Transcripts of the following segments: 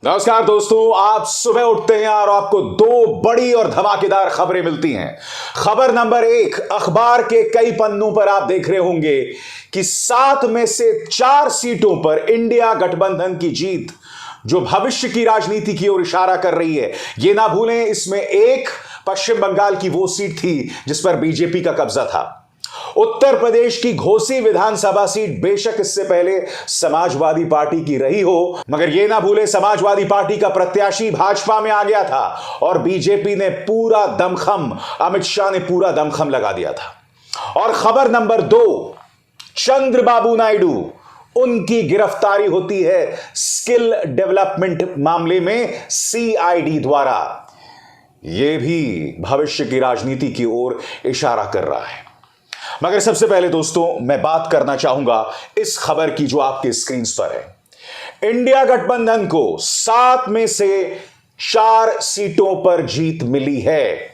नमस्कार दोस्तों, आप सुबह उठते हैं और आपको दो बड़ी और धमाकेदार खबरें मिलती हैं। खबर नंबर एक, अखबार के कई पन्नों पर आप देख रहे होंगे कि 7 में से 4 सीटों पर इंडिया गठबंधन की जीत, जो भविष्य की राजनीति की ओर इशारा कर रही है। यह ना भूलें, इसमें एक पश्चिम बंगाल की वो सीट थी जिस पर बीजेपी का कब्जा था। उत्तर प्रदेश की घोसी विधानसभा सीट बेशक इससे पहले समाजवादी पार्टी की रही हो, मगर यह ना भूले समाजवादी पार्टी का प्रत्याशी भाजपा में आ गया था और बीजेपी ने पूरा दमखम, अमित शाह ने पूरा दमखम लगा दिया था। और खबर नंबर 2, चंद्रबाबू नायडू, उनकी गिरफ्तारी होती है स्किल डेवलपमेंट मामले में सीआईडी द्वारा। यह भी भविष्य की राजनीति की ओर इशारा कर रहा है। मगर सबसे पहले दोस्तों, मैं बात करना चाहूंगा इस खबर की जो आपके स्क्रीन पर है। इंडिया गठबंधन को 7 में से 4 सीटों पर जीत मिली है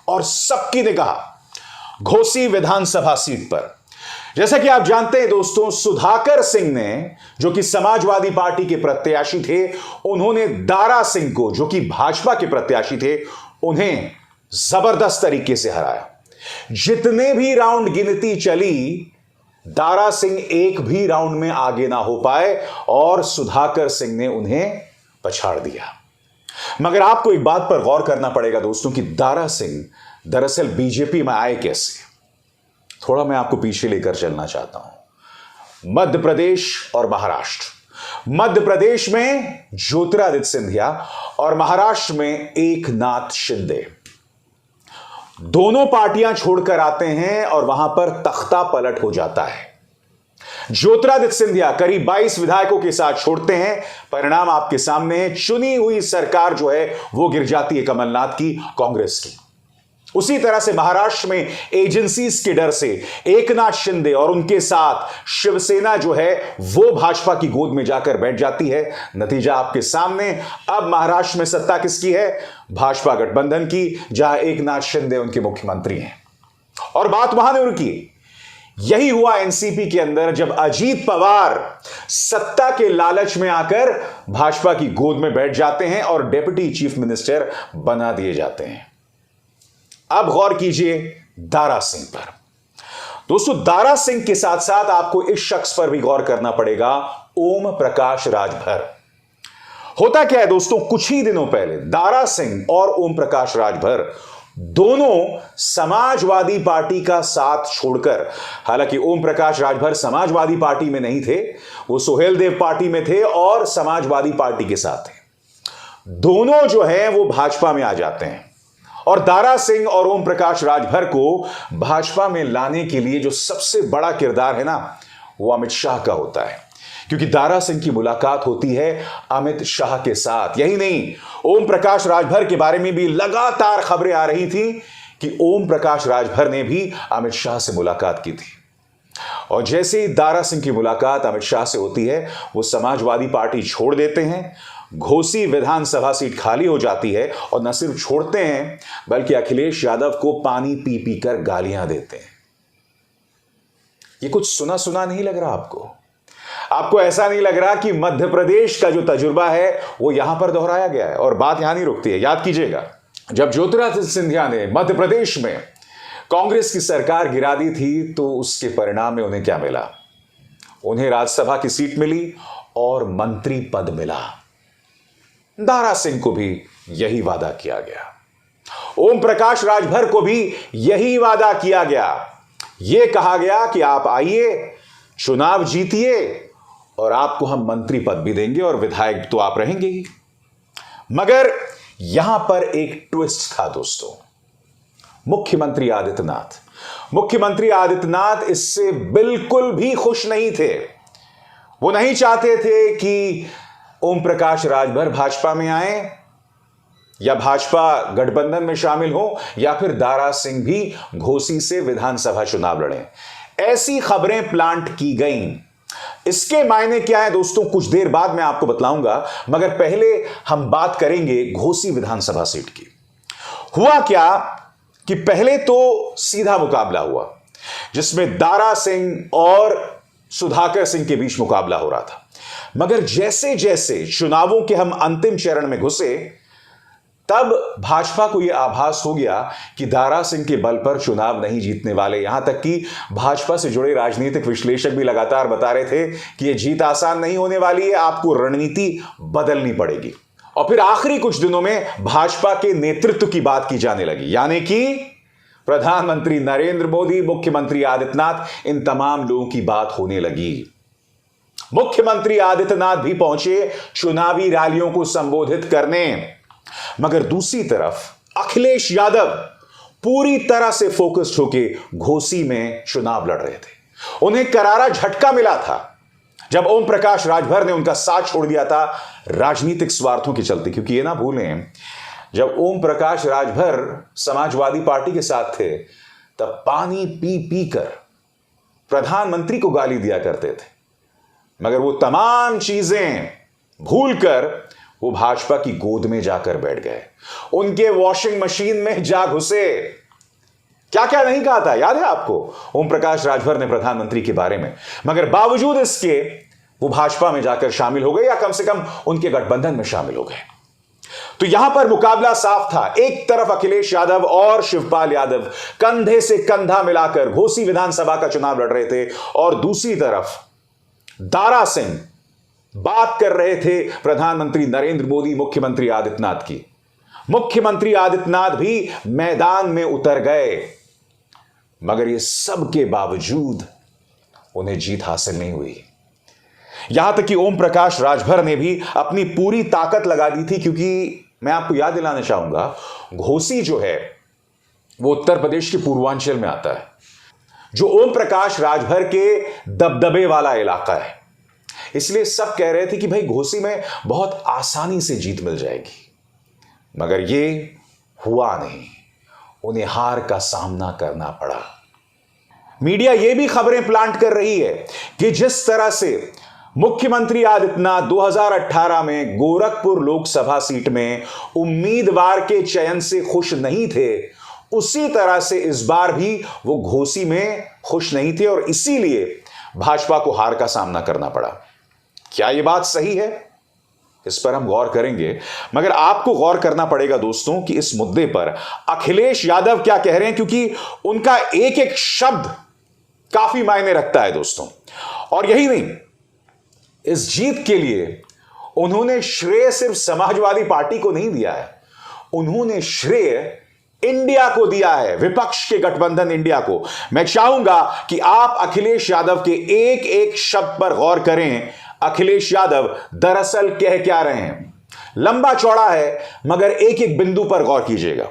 और सबकी निगाह घोसी विधानसभा सीट पर। जैसा कि आप जानते हैं दोस्तों, सुधाकर सिंह ने, जो कि समाजवादी पार्टी के प्रत्याशी थे, उन्होंने दारा सिंह को, जो कि भाजपा के प्रत्याशी थे, उन्हें जबरदस्त तरीके से हराया। जितने भी राउंड गिनती चली, दारा सिंह एक भी राउंड में आगे ना हो पाए और सुधाकर सिंह ने उन्हें पछाड़ दिया। मगर आपको एक बात पर गौर करना पड़ेगा दोस्तों कि दारा सिंह दरअसल बीजेपी में आए कैसे। थोड़ा मैं आपको पीछे लेकर चलना चाहता हूं। मध्य प्रदेश और महाराष्ट्र। मध्य प्रदेश में ज्योतिरादित्य सिंधिया और महाराष्ट्र में एकनाथ शिंदे, दोनों पार्टियां छोड़कर आते हैं और वहां पर तख्ता पलट हो जाता है। ज्योतिरादित्य सिंधिया करीब 22 विधायकों के साथ छोड़ते हैं। परिणाम आपके सामने है। चुनी हुई सरकार जो है वो गिर जाती है कमलनाथ की, कांग्रेस की। उसी तरह से महाराष्ट्र में एजेंसीज के डर से एकनाथ शिंदे और उनके साथ शिवसेना जो है वो भाजपा की गोद में जाकर बैठ जाती है। नतीजा आपके सामने। अब महाराष्ट्र में सत्ता किसकी है? भाजपा गठबंधन की, जहां एकनाथ शिंदे उनके मुख्यमंत्री हैं। और बात वहां नहीं रुकी। यही हुआ एनसीपी के अंदर, जब अजीत पवार सत्ता के लालच में आकर भाजपा की गोद में बैठ जाते हैं और डिप्टी चीफ मिनिस्टर बना दिए जाते हैं। अब गौर कीजिए दारा सिंह पर। दोस्तों, दारा सिंह के साथ साथ आपको इस शख्स पर भी गौर करना पड़ेगा, ओम प्रकाश राजभर। होता क्या है दोस्तों, कुछ ही दिनों पहले दारा सिंह और ओम प्रकाश राजभर दोनों समाजवादी पार्टी का साथ छोड़कर, हालांकि ओम प्रकाश राजभर समाजवादी पार्टी में नहीं थे, वो सुहेलदेव पार्टी में थे और समाजवादी पार्टी के साथ थे। दोनों जो है वो भाजपा में आ जाते हैं और दारा सिंह और ओम प्रकाश राजभर को भाजपा में लाने के लिए जो सबसे बड़ा किरदार है ना, वो अमित शाह का होता है। क्योंकि दारा सिंह की मुलाकात होती है अमित शाह के साथ। यही नहीं, ओम प्रकाश राजभर के बारे में भी लगातार खबरें आ रही थी कि ओम प्रकाश राजभर ने भी अमित शाह से मुलाकात की थी। और जैसे ही दारा सिंह की मुलाकात अमित शाह से होती है, वो समाजवादी पार्टी छोड़ देते हैं। घोसी विधानसभा सीट खाली हो जाती है और न सिर्फ छोड़ते हैं, बल्कि अखिलेश यादव को पानी पी पी कर गालियां देते हैं। ये कुछ सुना सुना नहीं लग रहा आपको? आपको ऐसा नहीं लग रहा कि मध्य प्रदेश का जो तजुर्बा है वो यहां पर दोहराया गया है? और बात यहां नहीं रुकती है, याद कीजिएगा, जब ज्योतिरादित्य सिंधिया ने मध्य प्रदेश में कांग्रेस की सरकार गिरा दी थी, तो उसके परिणाम में उन्हें क्या मिला? उन्हें राज्यसभा की सीट मिली और मंत्री पद मिला। दारा सिंह को भी यही वादा किया गया। ओम प्रकाश राजभर को भी यही वादा किया गया। यह कहा गया कि आप आइए, चुनाव जीतिए और आपको हम मंत्री पद भी देंगे और विधायक तो आप रहेंगे ही। मगर यहां पर एक ट्विस्ट था दोस्तों। मुख्यमंत्री आदित्यनाथ इससे बिल्कुल भी खुश नहीं थे। वो नहीं चाहते थे कि ओम प्रकाश राजभर भाजपा में आए या भाजपा गठबंधन में शामिल हो या फिर दारा सिंह भी घोसी से विधानसभा चुनाव लड़ें। ऐसी खबरें प्लांट की गईं। इसके मायने क्या है दोस्तों, कुछ देर बाद मैं आपको बतलाऊंगा, मगर पहले हम बात करेंगे घोसी विधानसभा सीट की। हुआ क्या कि पहले तो सीधा मुकाबला हुआ, जिसमें दारा सिंह और सुधाकर सिंह के बीच मुकाबला हो रहा था। मगर जैसे जैसे चुनावों के हम अंतिम चरण में घुसे, तब भाजपा को यह आभास हो गया कि दारा सिंह के बल पर चुनाव नहीं जीतने वाले। यहां तक कि भाजपा से जुड़े राजनीतिक विश्लेषक भी लगातार बता रहे थे कि यह जीत आसान नहीं होने वाली है, आपको रणनीति बदलनी पड़ेगी। और फिर आखिरी कुछ दिनों में भाजपा के नेतृत्व की बात की जाने लगी, यानी कि प्रधानमंत्री नरेंद्र मोदी, मुख्यमंत्री आदित्यनाथ, इन तमाम लोगों की बात होने लगी। मुख्यमंत्री आदित्यनाथ भी पहुंचे चुनावी रैलियों को संबोधित करने, मगर दूसरी तरफ अखिलेश यादव पूरी तरह से फोकस्ड होके घोसी में चुनाव लड़ रहे थे। उन्हें करारा झटका मिला था जब ओम प्रकाश राजभर ने उनका साथ छोड़ दिया था राजनीतिक स्वार्थों के चलते। क्योंकि ये ना भूलें, जब ओम प्रकाश राजभर समाजवादी पार्टी के साथ थे तब पानी पी पी कर प्रधानमंत्री को गाली दिया करते थे, मगर वो तमाम चीजें भूलकर वो भाजपा की गोद में जाकर बैठ गए, उनके वॉशिंग मशीन में जा घुसे। क्या क्या नहीं कहा था, याद है आपको ओम प्रकाश राजभर ने प्रधानमंत्री के बारे में, मगर बावजूद इसके वो भाजपा में जाकर शामिल हो गए, या कम से कम उनके गठबंधन में शामिल हो गए। तो यहां पर मुकाबला साफ था। एक तरफ अखिलेश यादव और शिवपाल यादव कंधे से कंधा मिलाकर घोसी विधानसभा का चुनाव लड़ रहे थे, और दूसरी तरफ दारा सिंह बात कर रहे थे प्रधानमंत्री नरेंद्र मोदी, मुख्यमंत्री आदित्यनाथ की। मुख्यमंत्री आदित्यनाथ भी मैदान में उतर गए, मगर ये सब के बावजूद उन्हें जीत हासिल नहीं हुई। यहां तक कि ओम प्रकाश राजभर ने भी अपनी पूरी ताकत लगा दी थी, क्योंकि मैं आपको याद दिलाना चाहूंगा, घोसी जो है वो उत्तर प्रदेश के पूर्वांचल में आता है, जो ओम प्रकाश राजभर के दबदबे वाला इलाका है। इसलिए सब कह रहे थे कि भाई घोसी में बहुत आसानी से जीत मिल जाएगी, मगर ये हुआ नहीं, उन्हें हार का सामना करना पड़ा। मीडिया ये भी खबरें प्लांट कर रही है कि जिस तरह से मुख्यमंत्री आदित्यनाथ 2018 में गोरखपुर लोकसभा सीट में उम्मीदवार के चयन से खुश नहीं थे, उसी तरह से इस बार भी वो घोसी में खुश नहीं थे, और इसीलिए भाजपा को हार का सामना करना पड़ा। क्या यह बात सही है? इस पर हम गौर करेंगे, मगर आपको गौर करना पड़ेगा दोस्तों कि इस मुद्दे पर अखिलेश यादव क्या कह रहे हैं, क्योंकि उनका एक एक शब्द काफी मायने रखता है दोस्तों। और यही नहीं, इस जीत के लिए उन्होंने श्रेय सिर्फ समाजवादी पार्टी को नहीं दिया है, उन्होंने श्रेय इंडिया को दिया है, विपक्ष के गठबंधन इंडिया को। मैं चाहूंगा कि आप अखिलेश यादव के एक एक शब्द पर गौर करें। अखिलेश यादव दरअसल कह क्या रहे हैं, लंबा चौड़ा है, मगर एक एक बिंदु पर गौर कीजिएगा।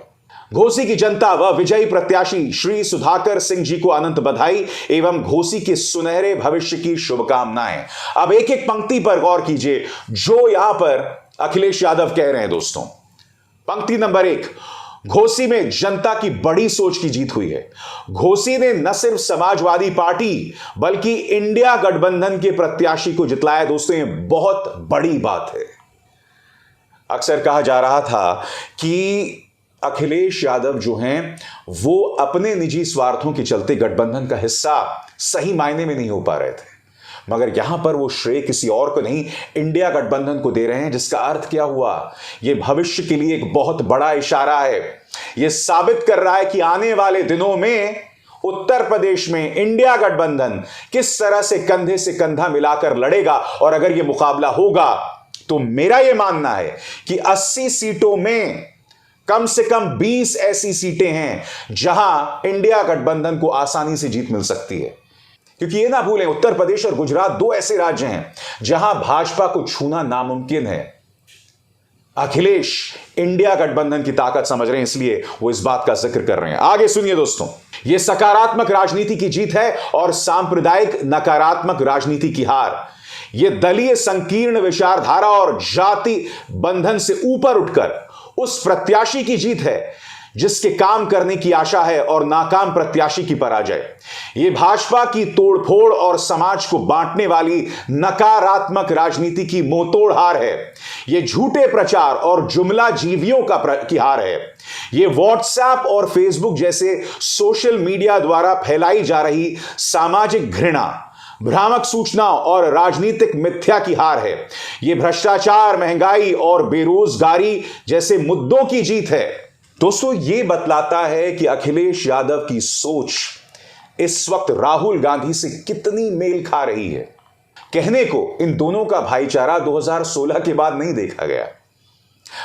घोसी की जनता व विजयी प्रत्याशी श्री सुधाकर सिंह जी को अनंत बधाई एवं घोसी के सुनहरे भविष्य की शुभकामनाएं। अब एक एक पंक्ति पर गौर कीजिए जो यहां पर अखिलेश यादव कह रहे हैं दोस्तों। पंक्ति नंबर 1, घोसी में जनता की बड़ी सोच की जीत हुई है। घोसी ने न सिर्फ समाजवादी पार्टी बल्कि इंडिया गठबंधन के प्रत्याशी को जितलाया। दोस्तों, ये बहुत बड़ी बात है। अक्सर कहा जा रहा था कि अखिलेश यादव जो हैं वो अपने निजी स्वार्थों के चलते गठबंधन का हिस्सा सही मायने में नहीं हो पा रहे थे, मगर यहां पर वो श्रेय किसी और को नहीं, इंडिया गठबंधन को दे रहे हैं। जिसका अर्थ क्या हुआ, ये भविष्य के लिए एक बहुत बड़ा इशारा है। ये साबित कर रहा है कि आने वाले दिनों में उत्तर प्रदेश में इंडिया गठबंधन किस तरह से कंधा मिलाकर लड़ेगा। और अगर ये मुकाबला होगा तो मेरा यह मानना है कि 80 सीटों में कम से कम 20 ऐसी सीटें हैं जहां इंडिया गठबंधन को आसानी से जीत मिल सकती है। क्योंकि ये ना भूलें, उत्तर प्रदेश और गुजरात 2 ऐसे राज्य हैं जहां भाजपा को छूना नामुमकिन है। अखिलेश इंडिया गठबंधन की ताकत समझ रहे हैं, इसलिए वो इस बात का जिक्र कर रहे हैं। आगे सुनिए दोस्तों, यह सकारात्मक राजनीति की जीत है और सांप्रदायिक नकारात्मक राजनीति की हार। यह दलीय संकीर्ण विचारधारा और जाति बंधन से ऊपर उठकर उस प्रत्याशी की जीत है जिसके काम करने की आशा है और नाकाम प्रत्याशी की पराजय। यह भाजपा की तोड़फोड़ और समाज को बांटने वाली नकारात्मक राजनीति की मुंहतोड़ हार है। यह झूठे प्रचार और जुमला जीवियों की हार है। यह व्हाट्सएप और फेसबुक जैसे सोशल मीडिया द्वारा फैलाई जा रही सामाजिक घृणा, भ्रामक सूचनाओं और राजनीतिक मिथ्या की हार है। यह भ्रष्टाचार, महंगाई और बेरोजगारी जैसे मुद्दों की जीत है। दोस्तों, यह बतलाता है कि अखिलेश यादव की सोच इस वक्त राहुल गांधी से कितनी मेल खा रही है। कहने को इन दोनों का भाईचारा 2016 के बाद नहीं देखा गया,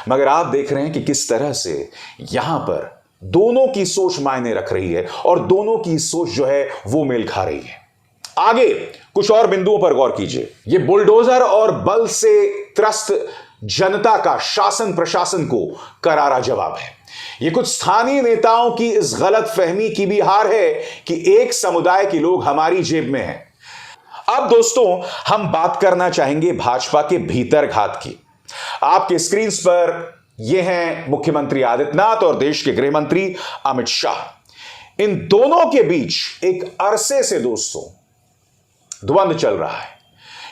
मगर आप देख रहे हैं कि किस तरह से यहां पर दोनों की सोच मायने रख रही है और दोनों की सोच जो है वो मेल खा रही है। आगे कुछ और बिंदुओं पर गौर कीजिए। यह बुलडोजर और बल से त्रस्त जनता का शासन प्रशासन को करारा जवाब है। यह कुछ स्थानीय नेताओं की इस गलत फहमी की भी हार है कि एक समुदाय के लोग हमारी जेब में हैं। अब दोस्तों, हम बात करना चाहेंगे भाजपा के भीतर घात की। आपके स्क्रीन पर यह हैं मुख्यमंत्री आदित्यनाथ और देश के गृह मंत्री अमित शाह। इन दोनों के बीच एक अरसे से दोस्तों द्वंद्व चल रहा है,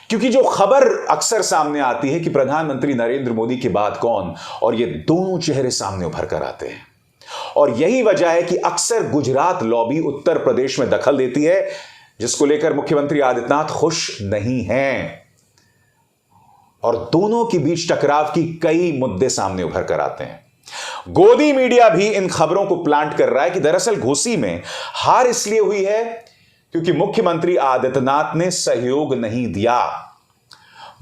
क्योंकि जो खबर अक्सर सामने आती है कि प्रधानमंत्री नरेंद्र मोदी के बाद कौन, और ये दोनों चेहरे सामने उभर कर आते हैं। और यही वजह है कि अक्सर गुजरात लॉबी उत्तर प्रदेश में दखल देती है, जिसको लेकर मुख्यमंत्री आदित्यनाथ खुश नहीं हैं। और दोनों के बीच टकराव की कई मुद्दे सामने उभर कर आते हैं। गोदी मीडिया भी इन खबरों को प्लांट कर रहा है कि दरअसल घोसी में हार इसलिए हुई है क्योंकि मुख्यमंत्री आदित्यनाथ ने सहयोग नहीं दिया।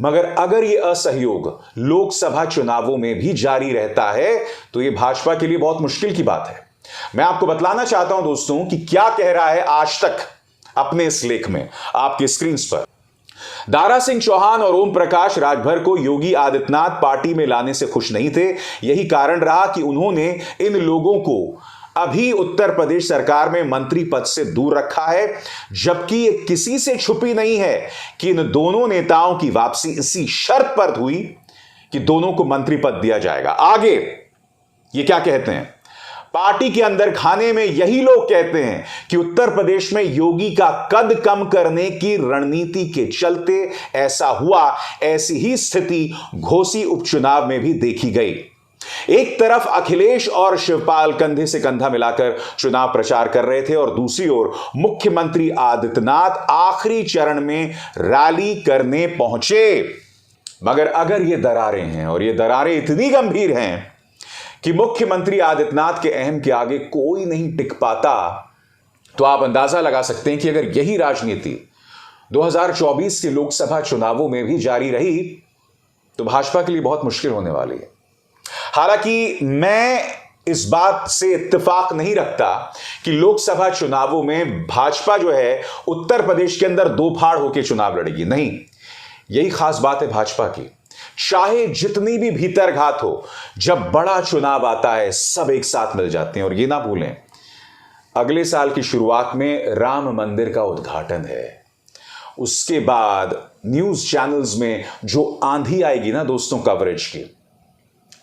मगर अगर यह असहयोग लोकसभा चुनावों में भी जारी रहता है तो यह भाजपा के लिए बहुत मुश्किल की बात है। मैं आपको बतलाना चाहता हूं दोस्तों कि क्या कह रहा है आज तक अपने इस लेख में आपके स्क्रीन पर। दारा सिंह चौहान और ओम प्रकाश राजभर को योगी आदित्यनाथ पार्टी में लाने से खुश नहीं थे। यही कारण रहा कि उन्होंने इन लोगों को अभी उत्तर प्रदेश सरकार में मंत्री पद से दूर रखा है, जबकि ये किसी से छुपी नहीं है कि इन दोनों नेताओं की वापसी इसी शर्त पर हुई कि दोनों को मंत्री पद दिया जाएगा। आगे ये क्या कहते हैं, पार्टी के अंदर खाने में यही लोग कहते हैं कि उत्तर प्रदेश में योगी का कद कम करने की रणनीति के चलते ऐसा हुआ। ऐसी ही स्थिति घोसी उपचुनाव में भी देखी गई। एक तरफ अखिलेश और शिवपाल कंधे से कंधा मिलाकर चुनाव प्रचार कर रहे थे और दूसरी ओर मुख्यमंत्री आदित्यनाथ आखिरी चरण में रैली करने पहुंचे। मगर अगर ये दरारें हैं और ये दरारें इतनी गंभीर हैं कि मुख्यमंत्री आदित्यनाथ के अहम के आगे कोई नहीं टिक पाता, तो आप अंदाजा लगा सकते हैं कि अगर यही राजनीति 2024 के लोकसभा चुनावों में भी जारी रही तो भाजपा के लिए बहुत मुश्किल होने वाली है। हालांकि मैं इस बात से इत्तेफाक नहीं रखता कि लोकसभा चुनावों में भाजपा जो है उत्तर प्रदेश के अंदर दो फाड़ होकर चुनाव लड़ेगी। नहीं, यही खास बात है भाजपा की। चाहे जितनी भी भीतर घात हो, जब बड़ा चुनाव आता है सब एक साथ मिल जाते हैं। और ये ना भूलें, अगले साल की शुरुआत में राम मंदिर का उद्घाटन है। उसके बाद न्यूज चैनल्स में जो आंधी आएगी ना दोस्तों कवरेज की,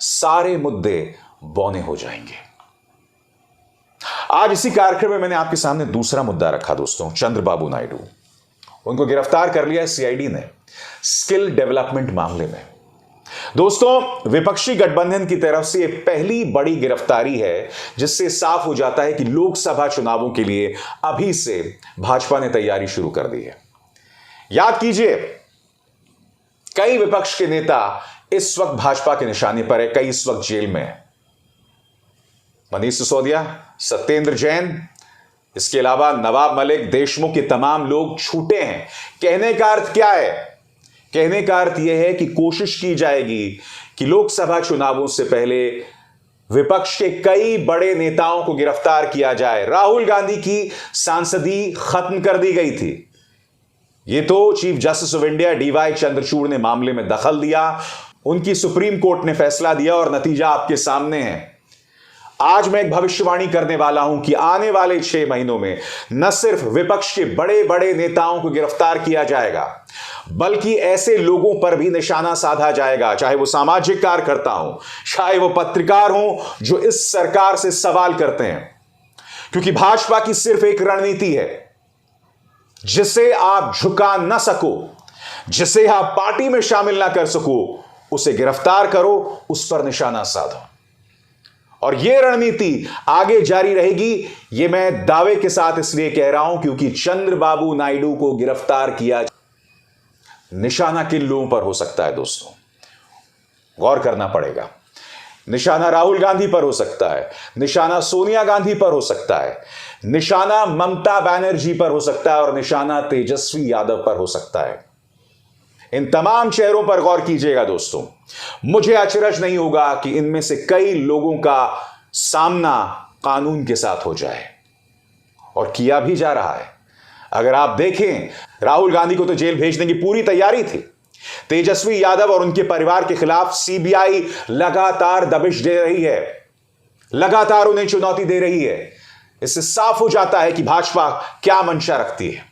सारे मुद्दे बौने हो जाएंगे। आज इसी कार्यक्रम में मैंने आपके सामने दूसरा मुद्दा रखा दोस्तों, चंद्रबाबू नायडू। उनको गिरफ्तार कर लिया है सीआईडी ने स्किल डेवलपमेंट मामले में। दोस्तों, विपक्षी गठबंधन की तरफ से यह पहली बड़ी गिरफ्तारी है, जिससे साफ हो जाता है कि लोकसभा चुनावों के लिए अभी से भाजपा ने तैयारी शुरू कर दी है। याद कीजिए, कई विपक्ष के नेता इस वक्त भाजपा के निशाने पर है, कई इस वक्त जेल में है। मनीष सिसोदिया, सत्येंद्र जैन, इसके अलावा नवाब मलिक, देशमुख के तमाम लोग छूटे हैं। कहने का अर्थ क्या है? कहने का अर्थ यह है कि कोशिश की जाएगी कि लोकसभा चुनावों से पहले विपक्ष के कई बड़े नेताओं को गिरफ्तार किया जाए। राहुल गांधी की सांसदी खत्म कर दी गई थी। यह तो chief justice of India DY Chandrachud ने मामले में दखल दिया, उनकी सुप्रीम कोर्ट ने फैसला दिया और नतीजा आपके सामने है। आज मैं एक भविष्यवाणी करने वाला हूं कि आने वाले 6 महीनों में न सिर्फ विपक्ष के बड़े बड़े नेताओं को गिरफ्तार किया जाएगा, बल्कि ऐसे लोगों पर भी निशाना साधा जाएगा, चाहे वो सामाजिक कार्यकर्ता हो, चाहे वो पत्रकार हो, जो इस सरकार से सवाल करते हैं। क्योंकि भाजपा की सिर्फ एक रणनीति है, जिसे आप झुका न सको, जिसे आप पार्टी में शामिल ना कर सको, उसे गिरफ्तार करो, उस पर निशाना साधो। और यह रणनीति आगे जारी रहेगी, यह मैं दावे के साथ इसलिए कह रहा हूं क्योंकि चंद्रबाबू नायडू को गिरफ्तार किया, निशाना किन लोगों पर हो सकता है दोस्तों, गौर करना पड़ेगा। निशाना राहुल गांधी पर हो सकता है, निशाना सोनिया गांधी पर हो सकता है, निशाना ममता बनर्जी पर हो सकता है और निशाना तेजस्वी यादव पर हो सकता है। इन तमाम चेहरों पर गौर कीजिएगा दोस्तों। मुझे अचरज नहीं होगा कि इनमें से कई लोगों का सामना कानून के साथ हो जाए, और किया भी जा रहा है। अगर आप देखें, राहुल गांधी को तो जेल भेजने की पूरी तैयारी थी। तेजस्वी यादव और उनके परिवार के खिलाफ सीबीआई लगातार दबिश दे रही है, लगातार उन्हें चुनौती दे रही है। इससे साफ हो जाता है कि भाजपा क्या मंशा रखती है।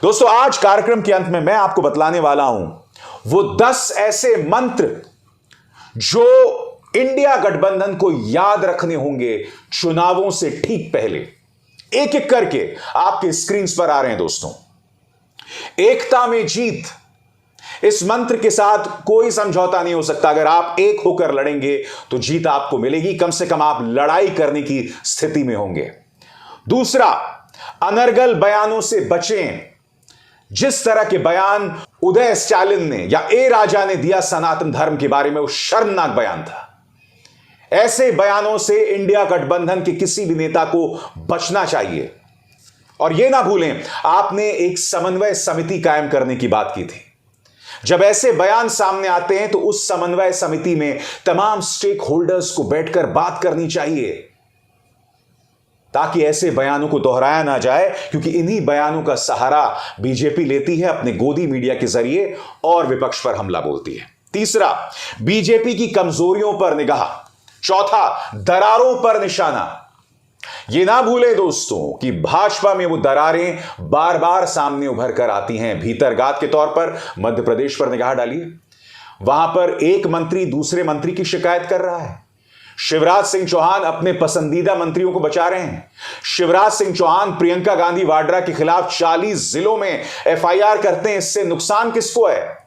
दोस्तों, आज कार्यक्रम के अंत में मैं आपको बतलाने वाला हूं वो 10 ऐसे मंत्र जो इंडिया गठबंधन को याद रखने होंगे चुनावों से ठीक पहले। एक एक करके आपके स्क्रीन पर आ रहे हैं दोस्तों। एकता में जीत, इस मंत्र के साथ कोई समझौता नहीं हो सकता। अगर आप एक होकर लड़ेंगे तो जीत आपको मिलेगी, कम से कम आप लड़ाई करने की स्थिति में होंगे। दूसरा, अनर्गल बयानों से बचें। जिस तरह के बयान उदय स्टालिन ने या ए राजा ने दिया सनातन धर्म के बारे में, वो शर्मनाक बयान था। ऐसे बयानों से इंडिया गठबंधन के किसी भी नेता को बचना चाहिए। और यह ना भूलें, आपने एक समन्वय समिति कायम करने की बात की थी। जब ऐसे बयान सामने आते हैं तो उस समन्वय समिति में तमाम स्टेक होल्डर्स को बैठकर बात करनी चाहिए, ताकि ऐसे बयानों को दोहराया ना जाए, क्योंकि इन्हीं बयानों का सहारा बीजेपी लेती है अपने गोदी मीडिया के जरिए और विपक्ष पर हमला बोलती है। तीसरा, बीजेपी की कमजोरियों पर निगाह। चौथा, दरारों पर निशाना। यह ना भूलें दोस्तों कि भाजपा में वो दरारें बार बार सामने उभर कर आती हैं। भीतरगात के तौर पर मध्य प्रदेश पर निगाह डालिए, वहां पर एक मंत्री दूसरे मंत्री की शिकायत कर रहा है। शिवराज सिंह चौहान अपने पसंदीदा मंत्रियों को बचा रहे हैं। शिवराज सिंह चौहान प्रियंका गांधी वाड्रा के खिलाफ 40 जिलों में एफआईआर करते हैं। इससे नुकसान किसको है?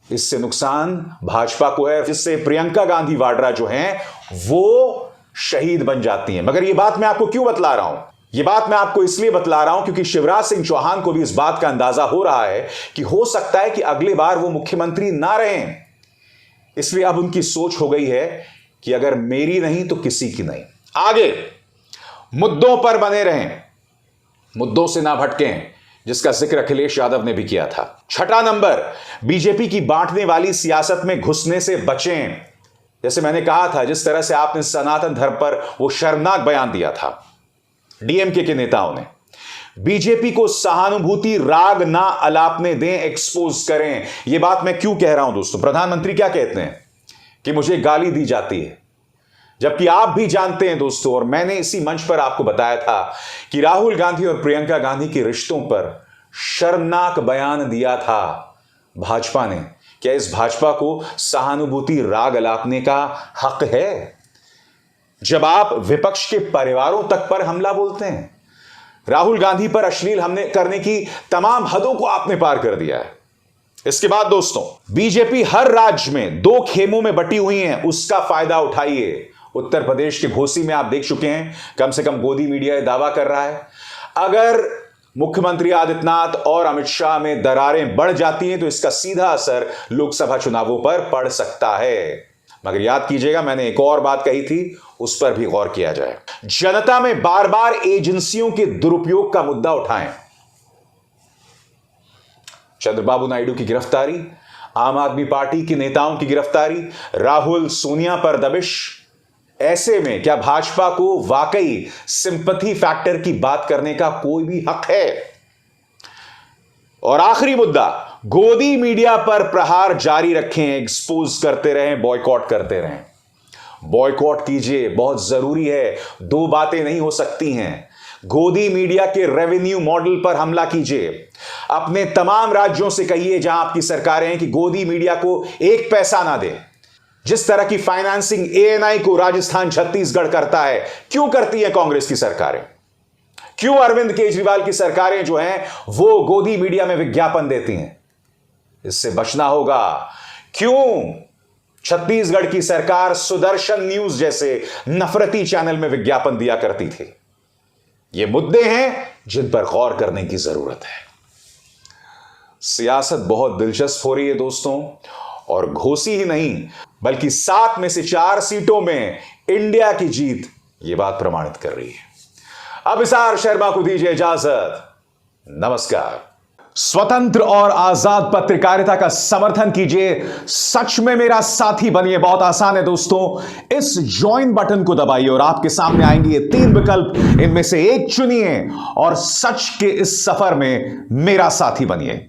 इससे नुकसान भाजपा को है, जिससे प्रियंका गांधी वाड्रा जो हैं वो शहीद बन जाती हैं। मगर यह बात मैं आपको क्यों बतला रहा हूं? यह बात मैं आपको इसलिए बतला रहा हूं क्योंकि शिवराज सिंह चौहान को भी इस बात का अंदाजा हो रहा है कि हो सकता है कि अगली बार वो मुख्यमंत्री ना रहें। इसलिए अब उनकी सोच हो गई है कि अगर मेरी नहीं तो किसी की नहीं। आगे मुद्दों पर बने रहें, मुद्दों से ना भटकें, जिसका जिक्र अखिलेश यादव ने भी किया था। छठा नंबर, बीजेपी की बांटने वाली सियासत में घुसने से बचें। जैसे मैंने कहा था, जिस तरह से आपने सनातन धर्म पर वो शर्मनाक बयान दिया था डीएमके के नेताओं ने, बीजेपी को सहानुभूति राग ना अलापने दें, एक्सपोज करें। यह बात मैं क्यों कह रहा हूं दोस्तों? प्रधानमंत्री क्या कहते हैं कि मुझे गाली दी जाती है, जबकि आप भी जानते हैं दोस्तों, और मैंने इसी मंच पर आपको बताया था कि राहुल गांधी और प्रियंका गांधी के रिश्तों पर शर्मनाक बयान दिया था भाजपा ने। क्या इस भाजपा को सहानुभूति राग अलापने का हक है? जब आप विपक्ष के परिवारों तक पर हमला बोलते हैं, राहुल गांधी पर अश्लील हमले करने की तमाम हदों को आपने पार कर दिया है। इसके बाद दोस्तों, बीजेपी हर राज्य में 2 खेमों में बटी हुई है, उसका फायदा उठाइए। उत्तर प्रदेश के घोसी में आप देख चुके हैं, कम से कम गोदी मीडिया दावा कर रहा है, अगर मुख्यमंत्री आदित्यनाथ और अमित शाह में दरारें बढ़ जाती हैं तो इसका सीधा असर लोकसभा चुनावों पर पड़ सकता है। मगर याद कीजिएगा, मैंने एक और बात कही थी, उस पर भी गौर किया जाए। जनता में बार बार एजेंसियों के दुरुपयोग का मुद्दा उठाएं। चंद्रबाबू नायडू की गिरफ्तारी, आम आदमी पार्टी के नेताओं की गिरफ्तारी, राहुल सोनिया पर दबिश, ऐसे में क्या भाजपा को वाकई सिंपैथी फैक्टर की बात करने का कोई भी हक है? और आखिरी मुद्दा, गोदी मीडिया पर प्रहार जारी रखें, एक्सपोज करते रहें, बॉयकॉट करते रहें। बॉयकॉट कीजिए, बहुत जरूरी है। 2 बातें नहीं हो सकती हैं। गोदी मीडिया के रेवेन्यू मॉडल पर हमला कीजिए। अपने तमाम राज्यों से कहिए जहां आपकी सरकारें हैं कि गोदी मीडिया को 1 पैसा ना दे। जिस तरह की फाइनेंसिंग एएनआई को राजस्थान छत्तीसगढ़ करता है, क्यों करती है कांग्रेस की सरकारें? क्यों अरविंद केजरीवाल की सरकारें जो हैं वो गोदी मीडिया में विज्ञापन देती हैं? इससे बचना होगा। क्यों छत्तीसगढ़ की सरकार सुदर्शन न्यूज जैसे नफरती चैनल में विज्ञापन दिया करती थी। ये मुद्दे हैं जिन पर गौर करने की जरूरत है। सियासत बहुत दिलचस्प हो रही है दोस्तों, और घोसी ही नहीं बल्कि 7 में से 4 सीटों में इंडिया की जीत ये बात प्रमाणित कर रही है। अब इसार शर्मा को दीजिए इजाजत। नमस्कार। स्वतंत्र और आजाद पत्रकारिता का समर्थन कीजिए, सच में मेरा साथी बनिए। बहुत आसान है दोस्तों, इस ज्वाइन बटन को दबाइए और आपके सामने आएंगे ये 3 विकल्प, इनमें से एक चुनिए और सच के इस सफर में मेरा साथी बनिए।